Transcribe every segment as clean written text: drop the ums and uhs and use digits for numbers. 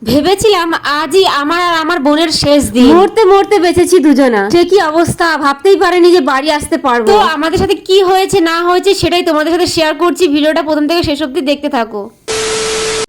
ভেবেছিলাম আজই আমার আর আমার বোনের শেষ দিন। মরতে মরতে বেঁচেছি দুজনা। সে কি অবস্থা, ভাবতেই পারেনি যে বাড়ি আসতে পারবো। তো আমাদের সাথে কি হয়েছে না হয়েছে সেটাই তোমাদের সাথে শেয়ার করছি। ভিডিওটা প্রথম থেকে শেষ অবধি দেখতে থাকো।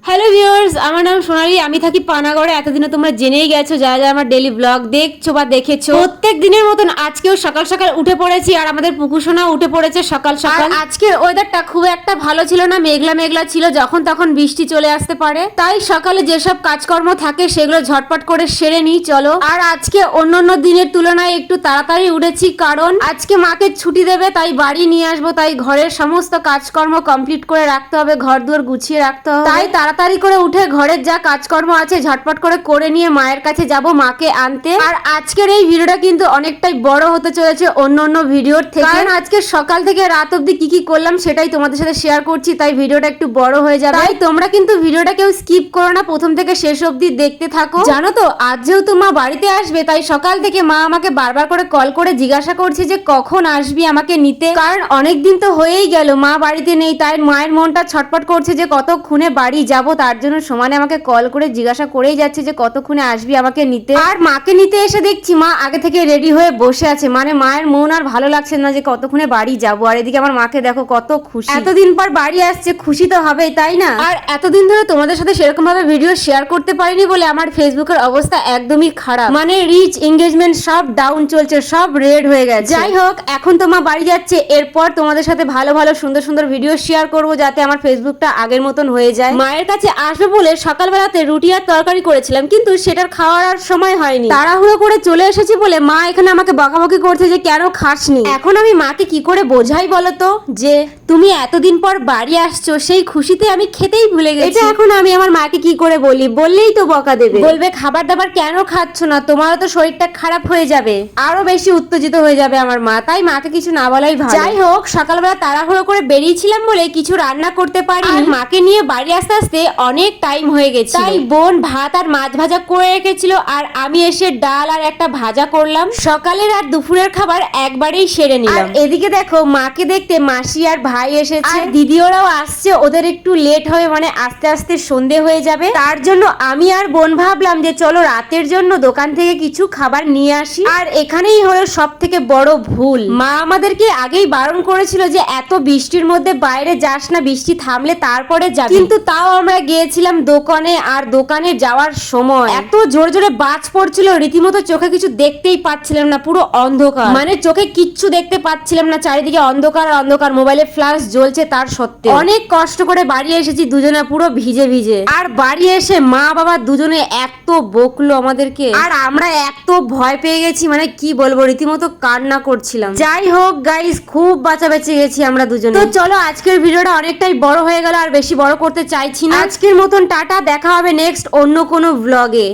হ্যালো ভিউয়ার্স, আমার নাম সোনালি, আমি থাকি পানাগড়ে। এতদিনে তোমরা জেনেই গেছো, যারা যারা আমার ডেইলি ব্লগ দেখছো বা দেখেছো। প্রত্যেক দিনের মতন আজকেও সকাল সকাল উঠে পড়েছি, আর আমাদের পুকুসোনা উঠে পড়েছে সকাল সকাল। আজকের ওয়েদারটা খুব একটা ভালো ছিল না, মেঘলা মেঘলা ছিল, যখন তখন বৃষ্টি চলে আসতে পারে। তাই সকালে যেসব কাজকর্ম থাকে সেগুলো ঝটপট করে সেরে নিই চলো। আর আজকে অন্যান্য দিনের তুলনায় একটু তাড়াতাড়ি উঠেছি, কারণ আজকে মাকে ছুটি দেবে, তাই বাড়ি নিয়ে আসবো। তাই ঘরের সমস্ত কাজকর্ম কমপ্লিট করে রাখতে হবে, ঘর দুয়ার গুছিয়ে রাখতে হবে। তাই তাড়াতাড়ি করে উঠে ঘরের যা কাজকর্ম আছে ঝটপট করে নিয়ে মায়ের কাছে যাব মাকে আনতে। আর আজকের এই ভিডিওটা কিন্তু অনেকটাই বড় হতে চলেছে অন্য ভিডিওর থেকে, কারণ আজকে সকাল থেকে রাত অবধি কি করলাম সেটাই তোমাদের সাথে শেয়ার করছি। তাই ভিডিওটা একটু বড় হয়ে যাবে, তাই তোমরা কিন্তু ভিডিওটা কেউ স্কিপ করো না, প্রথম থেকে শেষ অবধি দেখতে থাকো। জানো তো, আজ যেহেতু মা বাড়িতে আসবে, তাই সকাল থেকে মা আমাকে বারবার করে কল করে জিজ্ঞাসা করছে যে কখন আসবি আমাকে নিতে, কারণ অনেকদিন তো হয়েই গেল মা বাড়িতে নেই। তাই মায়ের মনটা ছটফট করছে যে কতক্ষণে বাড়ি যাব, তার জন্য সমানে আমাকে কল করে জিজ্ঞাসা করেই যাচ্ছে যে কতক্ষণে আসবি আমাকে নিতে। আর মাকে নিতে এসে দেখছি মা আগে থেকে রেডি হয়ে বসে আছে, মানে মায়ের মন আর ভালো লাগছে না যে কতক্ষণে বাড়ি যাব। আর এদিকে আমার মাকে দেখো কত খুশি, এতদিন পর বাড়ি আসছে, খুশি তো হবেই তাই না। আর এতদিন ধরে তোমাদের সাথে সেরকম ভাবে ভিডিও শেয়ার করতে পারিনি বলে আমার ফেসবুকের অবস্থা একদমই খারাপ, মানে রিচ এঙ্গেজমেন্ট সব ডাউন চলছে, সব রেড হয়ে গেছে। যাই হোক, এখন তো মা বাড়ি যাচ্ছে, এরপর তোমাদের সাথে ভালো ভালো সুন্দর সুন্দর ভিডিও শেয়ার করবো, যাতে আমার ফেসবুকটা আগের মতন হয়ে যায়। মায়ের কাছে আসবে বলে সকালবেলাতে রুটি আর তরকারি করেছিলাম, কিন্তু সেটার খাওয়ার আর সময় হয়নি, তাড়াহুড়ো করে চলে এসেছি বলে মা এখানে আমাকে বকাবকি করছে যে কেন খাসনি। এখন আমি মাকে কি করে বোঝাই বলতো যে তুমি এতদিন পর বাড়ি আসছো, সেই খুশিতে আমি খেতেই ভুলে গেছি। এটা এখন আমি আমার মাকে কি করে বলি, বললেই তো বকা দেবে, বলবে খাবার দাবার কেন খাচ্ছ না, তোমারও তো শরীরটা খারাপ হয়ে যাবে, আরো বেশি উত্তেজিত হয়ে যাবে আমার মা। তাই মাকে কিছু না বলাই ভালো। যাই হোক, সকালবেলা তাড়াহুড়ো করে বেরিয়েছিলাম বলে কিছু রান্না করতে পারি, আর মাকে নিয়ে বাড়ি আসতে আসতে অনেক টাইম হয়ে গেছে। তাই বোন ভাত আর মাছ ভাজা করে রেখেছিল, আর আমি এসে ডাল আর একটা ভাজা করলাম। সকালের আর দুপুরের খাবার একবারেই সেরে নিলাম। আর এদিকে দেখো, মাকে দেখতে মাসি আর ভাই এসেছে, আর দিদি ওরাও আসছে। ওদের একটু লেট হবে, মানে আস্তে আস্তে সন্ধে হয়ে যাবে, তার জন্য আমি আর বোন ভাবলাম যে চলো রাতের জন্য দোকান থেকে কিছু খাবার নিয়ে আসি। আর এখানেই হলো সব থেকে বড় ভুল, মা আমাদেরকে আগেই বারণ করেছিল যে এত বৃষ্টির মধ্যে বাইরে যাস না, বৃষ্টি থামলে তারপরে যাবি, কিন্তু তাও আমরা গিয়েছিলাম দোকানে। আর দোকানে যাওয়ার সময় এত জোরে জোরে বাজ পড়ছিল, রীতিমতো চোখে কিছু দেখতেই পাচ্ছিলাম না, পুরো অন্ধকার, মানে চোখে কিচ্ছু দেখতে পাচ্ছিলাম না, চারিদিকে অন্ধকার অন্ধকার, মোবাইলে ফ্ল্যাশ জ্বলছে তার সত্ত্বেও। অনেক কষ্ট করে বাড়ি এসেছি দুজনে পুরো ভিজে ভিজে। আর বাড়ি এসে মা বাবা দুজনে এত বকলো আমাদেরকে, আর আমরা এত ভয় পেয়ে গেছি, মানে কি বলবো, রীতিমতো কান্না করছিলাম। যাই হোক গাইস, খুব বাঁচা বেঁচে গেছি আমরা দুজনে। তো চলো, আজকের ভিডিওটা অনেকটাই বড় হয়ে গেল, আর বেশি বড় করতে চাইছি না। আজকের মতন টাটা, দেখা হবে নেক্সট অন্য কোনো ব্লগে।